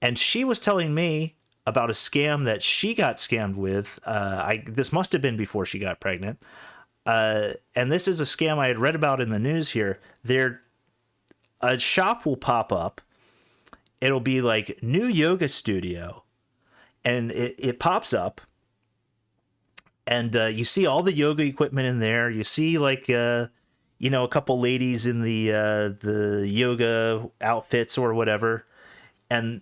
and she was telling me about a scam that she got scammed with. This must have been before she got pregnant. And this is a scam I had read about in the news here. A shop will pop up. It'll be like new yoga studio, and it pops up, and you see all the yoga equipment in there. You see like a couple ladies in the yoga outfits or whatever, and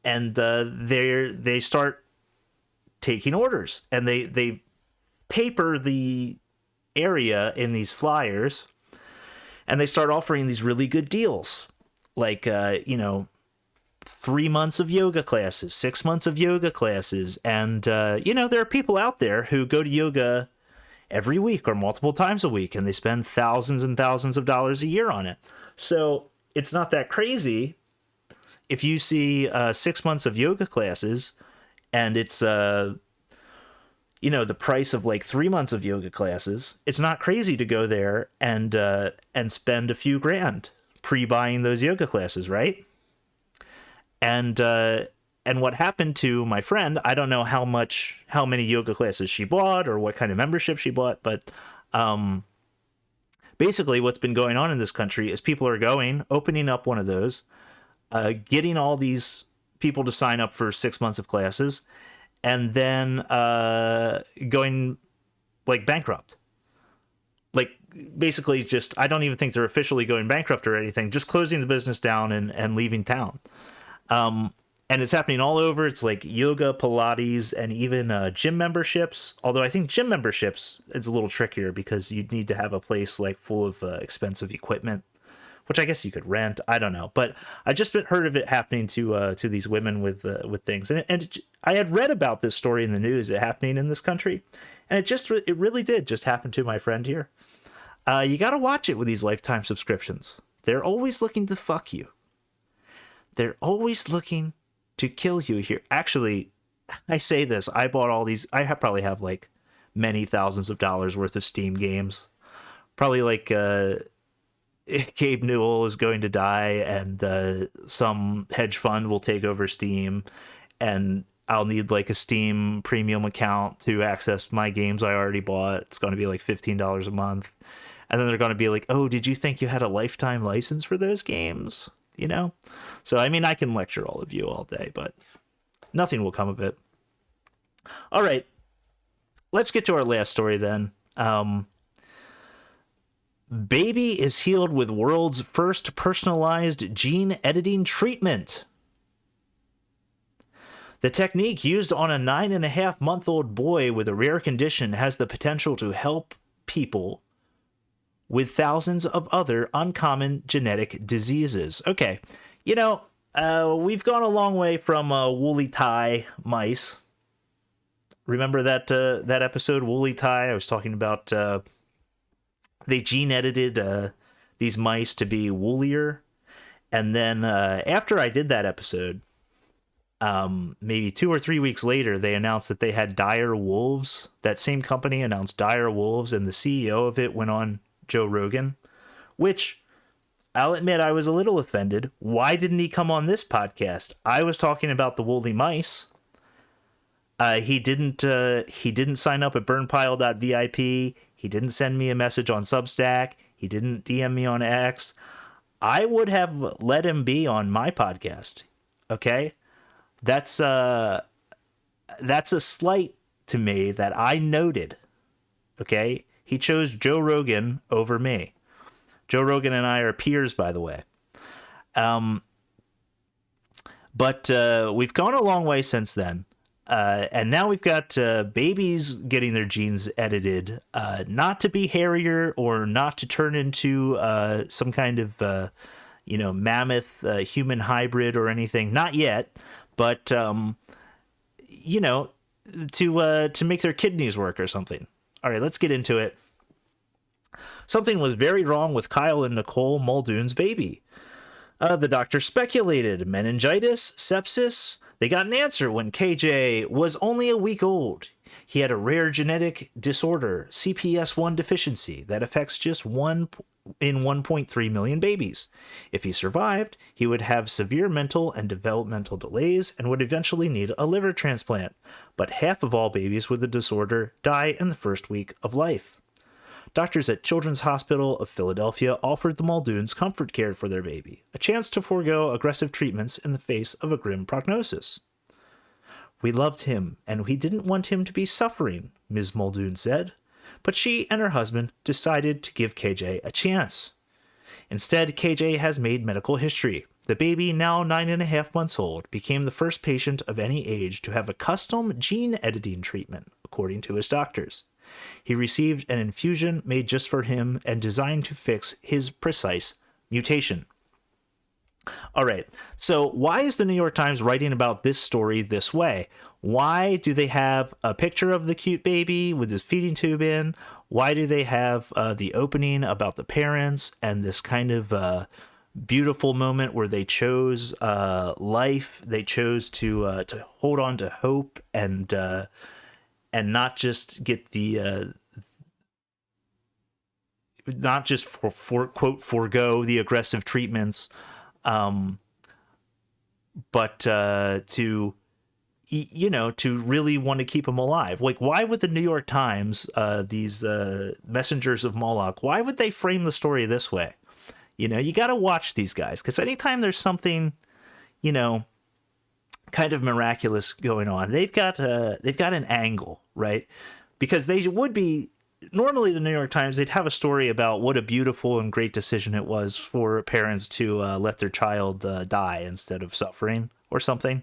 they start taking orders, and they paper the area in these flyers, and they start offering these really good deals, like 3 months of yoga classes, 6 months of yoga classes, and there are people out there who go to yoga every week or multiple times a week, and they spend thousands and thousands of dollars a year on it. So it's not that crazy if you see 6 months of yoga classes and it's the price of like 3 months of yoga classes. It's not crazy to go there and spend a few grand pre-buying those yoga classes, right? And what happened to my friend, I don't know how many yoga classes she bought or what kind of membership she bought, but basically what's been going on in this country is people are opening up one of those, getting all these people to sign up for 6 months of classes, and then going like bankrupt. Like basically just, I don't even think they're officially going bankrupt or anything, just closing the business down and leaving town. And it's happening all over. It's like yoga, Pilates, and even gym memberships. Although I think gym memberships is a little trickier because you'd need to have a place like full of expensive equipment, which I guess you could rent. I don't know, but I just heard of it happening to these women with things, and I had read about this story in the news, it happening in this country, and it really did just happen to my friend here. You got to watch it with these lifetime subscriptions. They're always looking to fuck you. They're always looking to kill you here. Actually, I say this, I bought all these. I probably have like many thousands of dollars worth of Steam games. Probably like Gabe Newell is going to die, and some hedge fund will take over Steam, and I'll need like a Steam premium account to access my games I already bought. It's going to be like $15 a month. And then they're going to be like, oh, did you think you had a lifetime license for those games? So, I mean, I can lecture all of you all day, but nothing will come of it. All right, let's get to our last story then. Baby is healed with world's first personalized gene editing treatment. The technique used on a 9.5-month-old boy with a rare condition has the potential to help people with thousands of other uncommon genetic diseases. Okay, we've gone a long way from woolly tie mice. Remember that episode, Woolly Tie? I was talking about they gene edited these mice to be woolier, and then after I did that episode, maybe 2 or 3 weeks later, they announced that they had dire wolves. That same company announced dire wolves, and the CEO of it went on Joe Rogan, which I'll admit I was a little offended. Why didn't he come on this podcast? I was talking about the woolly mice. He didn't sign up at burnpile.vip. He didn't send me a message on Substack. He didn't DM me on X. I would have let him be on my podcast. Okay? That's a slight to me that I noted. Okay? He chose Joe Rogan over me. Joe Rogan and I are peers, by the way. But we've gone a long way since then. And now we've got babies getting their genes edited, not to be hairier or not to turn into some kind of, mammoth human hybrid or anything. Not yet, but, to make their kidneys work or something. All right, let's get into it. Something was very wrong with Kyle and Nicole Muldoon's baby. The doctor speculated meningitis, sepsis. They got an answer when KJ was only a week old. He had a rare genetic disorder, CPS1 deficiency, that affects just 1 in 1.3 million babies. If he survived, he would have severe mental and developmental delays and would eventually need a liver transplant. But half of all babies with the disorder die in the first week of life. Doctors at Children's Hospital of Philadelphia offered the Muldoons comfort care for their baby, a chance to forego aggressive treatments in the face of a grim prognosis. We loved him, and we didn't want him to be suffering, Ms. Muldoon said, but she and her husband decided to give KJ a chance. Instead, KJ has made medical history. The baby, now 9.5 months old, became the first patient of any age to have a custom gene editing treatment, according to his doctors. He received an infusion made just for him and designed to fix his precise mutation. All right, so why is the New York Times writing about this story this way? Why do they have a picture of the cute baby with his feeding tube in? Why do they have the opening about the parents and this kind of beautiful moment where they chose life? They chose to hold on to hope and not just get the not just for quote forego the aggressive treatments, but to really want to keep him alive. Like, why would the New York Times, these messengers of Moloch, why would they frame the story this way? You got to watch these guys, because anytime there's something, kind of miraculous going on, they've got an angle, right? Because they would be normally the New York Times, they'd have a story about what a beautiful and great decision it was for parents to let their child die instead of suffering or something.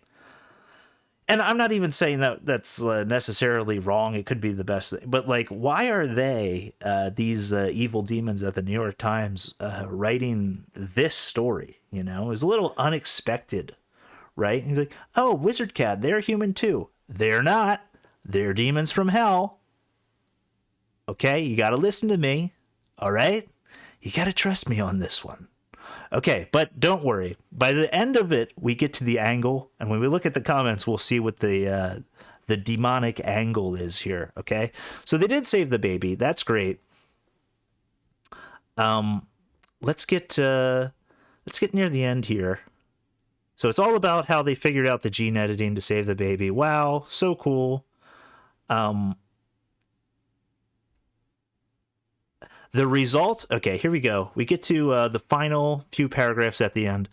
And I'm not even saying that that's necessarily wrong. It could be the best thing. But, like, why are they, these evil demons at the New York Times, writing this story? It was a little unexpected, right? And you're like, oh, Wizard Cat, they're human too. They're not. They're demons from hell. Okay, you got to listen to me. All right? You got to trust me on this one. Okay, but don't worry. By the end of it, we get to the angle, and when we look at the comments, we'll see what the demonic angle is here. Okay, so they did save the baby. That's great. Let's get near the end here. So it's all about how they figured out the gene editing to save the baby. Wow, so cool. The result, okay, here we go. We get to the final few paragraphs at the end.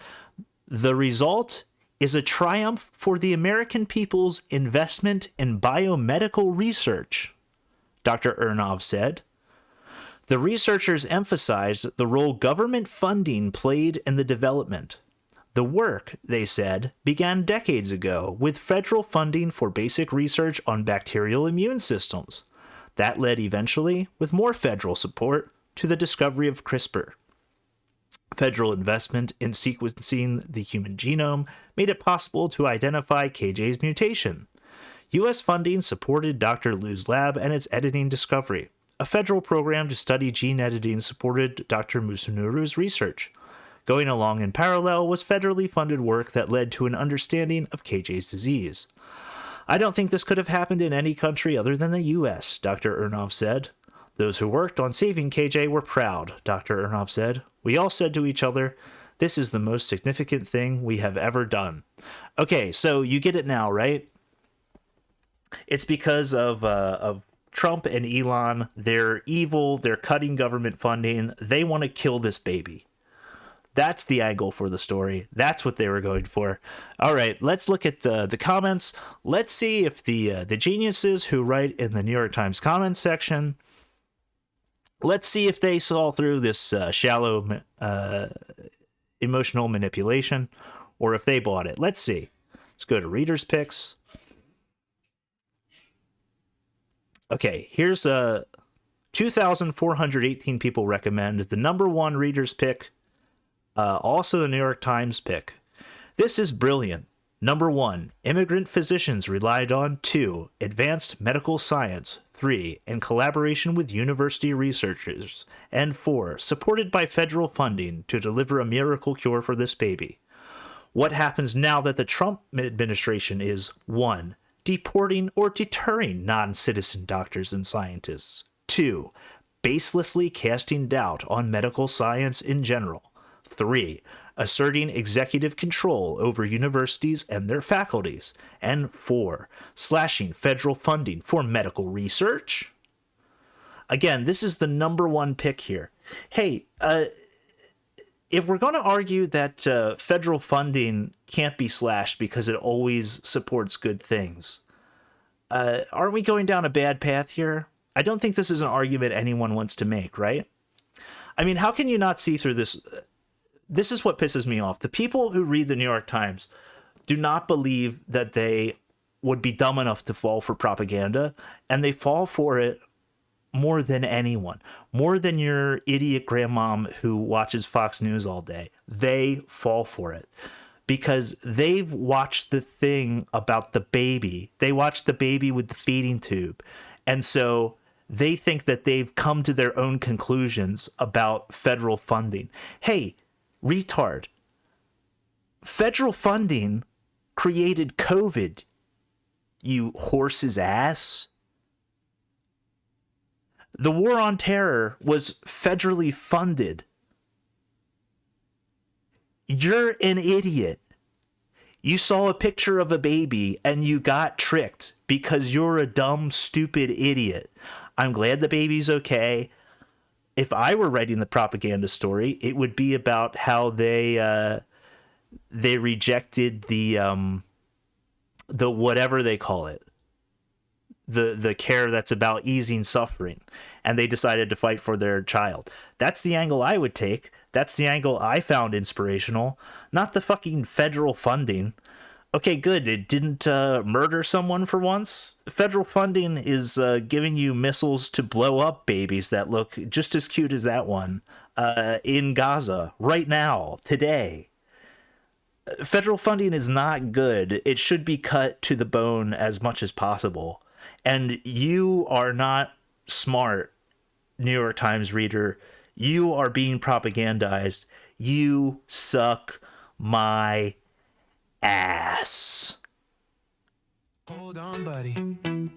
The result is a triumph for the American people's investment in biomedical research, Dr. Ernov said. The researchers emphasized the role government funding played in the development. The work, they said, began decades ago with federal funding for basic research on bacterial immune systems. That led eventually, with more federal support, to the discovery of CRISPR. Federal investment in sequencing the human genome made it possible to identify KJ's mutation. U.S. funding supported Dr. Liu's lab and its editing discovery. A federal program to study gene editing supported Dr. Musunuru's research. Going along in parallel was federally funded work that led to an understanding of KJ's disease. I don't think this could have happened in any country other than the U.S., Dr. Ernov said. Those who worked on saving KJ were proud, Dr. Ernov said. We all said to each other, this is the most significant thing we have ever done. Okay, so you get it now, right? It's because of Trump and Elon. They're evil. They're cutting government funding. They want to kill this baby. That's the angle for the story. That's what they were going for. All right, let's look at the comments. Let's see if the geniuses who write in the New York Times comments section Let's see if they saw through this shallow emotional manipulation, or if they bought it. Let's see. Let's go to readers' picks. Okay, here's 2,418 people recommend the number one readers' pick, also the New York Times pick. This is brilliant. Number 1, immigrant physicians relied on. 2, advanced medical science. 3, in collaboration with university researchers. And 4, supported by federal funding to deliver a miracle cure for this baby. What happens now that the Trump administration is 1, deporting or deterring non-citizen doctors and scientists. 2, baselessly casting doubt on medical science in general. 3, asserting executive control over universities and their faculties. And 4, slashing federal funding for medical research. Again, this is the number one pick here. Hey, if we're going to argue that federal funding can't be slashed because it always supports good things, aren't we going down a bad path here? I don't think this is an argument anyone wants to make, right? I mean, how can you not see through this? This is what pisses me off. The people who read the New York Times do not believe that they would be dumb enough to fall for propaganda, and they fall for it more than anyone, more than your idiot grandmom who watches Fox News all day. They fall for it because they've watched the thing about the baby. They watched the baby with the feeding tube. And so they think that they've come to their own conclusions about federal funding. Hey, retard. Federal funding created COVID, you horse's ass. The war on terror was federally funded. You're an idiot. You saw a picture of a baby and you got tricked because you're a dumb, stupid idiot. I'm glad the baby's okay. If I were writing the propaganda story, it would be about how they rejected the whatever they call it, the care that's about easing suffering, and they decided to fight for their child. That's the angle I would take. That's the angle I found inspirational, not the fucking federal funding. Okay, good. It didn't murder someone for once. Federal funding is giving you missiles to blow up babies that look just as cute as that one in Gaza right now, today. Federal funding is not good. It should be cut to the bone as much as possible. And you are not smart, New York Times reader. You are being propagandized. You suck my ass. Hold on, buddy.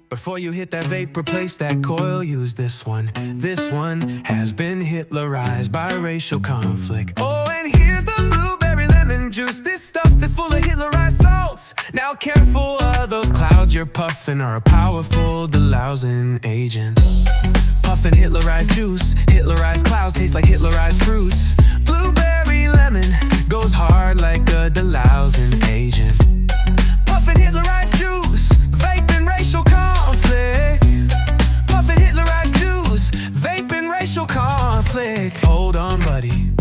Before you hit that vape, replace that coil, use this one. This one has been Hitlerized by racial conflict. Oh, and here's the blueberry lemon juice. This stuff is full of Hitlerized salts. Now careful of those clouds you're puffing are a powerful delousing agent. Puffin' Hitlerized juice, Hitlerized clouds taste like Hitlerized fruits. Blueberry lemon goes hard like a delousing agent. Puffin' Hitlerized juice, vaping racial conflict. Puffin' Hitlerized juice, vaping racial conflict. Hold on, buddy.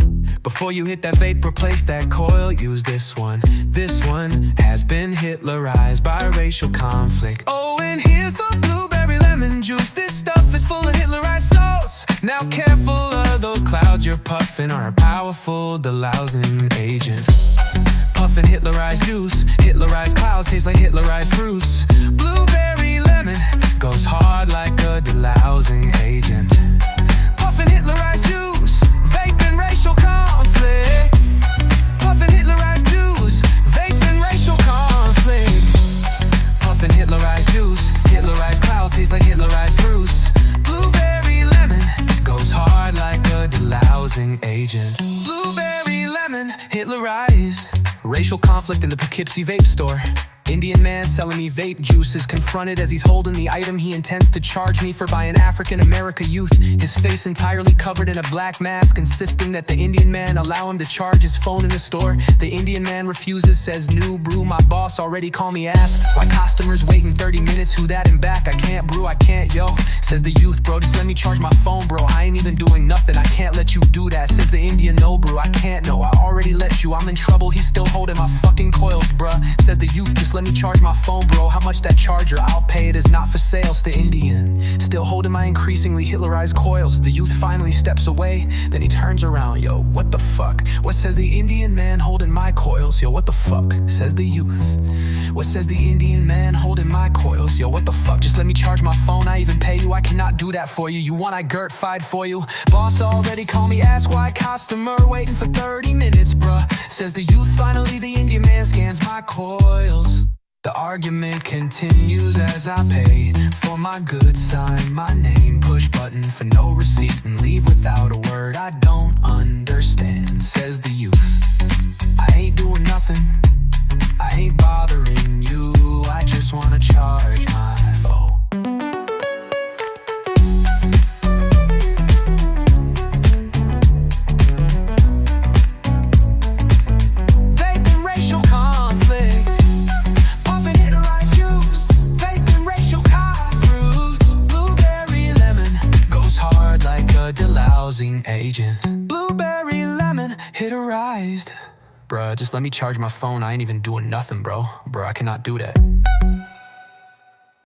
Before you hit that vape, replace that coil, use this one. This one has been Hitlerized by racial conflict. Oh, and here's the blueberry lemon juice. This stuff is full of Hitlerized salts. Now careful of those clouds you're puffing are a powerful delousing agent. Puffin' Hitlerized juice, Hitlerized clouds taste like Hitlerized fruits. Blueberry lemon goes hard like a delousing agent. Puffin' Hitlerized juice, vaping racial conflict. Puffin' Hitlerized juice, vaping racial conflict. Puffin' Hitlerized juice, Hitlerized clouds taste like Hitlerized fruits. Blueberry lemon goes hard like a delousing agent. Blueberry lemon, Hitlerized. Racial conflict in the Poughkeepsie vape store. Indian man selling me vape juices, confronted as he's holding the item he intends to charge me for by an African American youth. His face entirely covered in a black mask, insisting that the Indian man allow him to charge his phone in the store. The Indian man refuses, says, "New brew, my boss already called me ass. Why customers waiting 30 minutes, who that and back? I can't brew, I can't, yo." Says the youth, "Bro, just let me charge my phone, bro. I ain't even doing nothing, I can't let you do that." Says the Indian, "No, bro, I can't, no, I already let you. I'm in trouble, he's still holding my fucking coils, bruh." Says the youth, "Just let me charge my phone, bro. How much that charger? I'll pay, it is not for sale." The Indian, still holding my increasingly Hitlerized coils. The youth finally steps away, then he turns around. "Yo, what the fuck?" What says the Indian man holding my coils? "Yo, what the fuck?" Says the youth. What says the Indian man holding my coils? "Yo, what the fuck? Just let me charge my phone, I even pay you. I cannot do that for you. You want I certified for you? Boss already called me, ask why customer waiting for 30 minutes, bruh." Says the youth, finally the Indian man scans my coils. The argument continues as I pay for my goods, sign my name, push button for no receipt, and leave without a word I don't understand. Says the youth, "I ain't doing nothing, I ain't bothering you, I just wanna charge my phone." Agent. Blueberry lemon Hitlerized. Bruh, just let me charge my phone. I ain't even doing nothing, bro. Bruh, I cannot do that.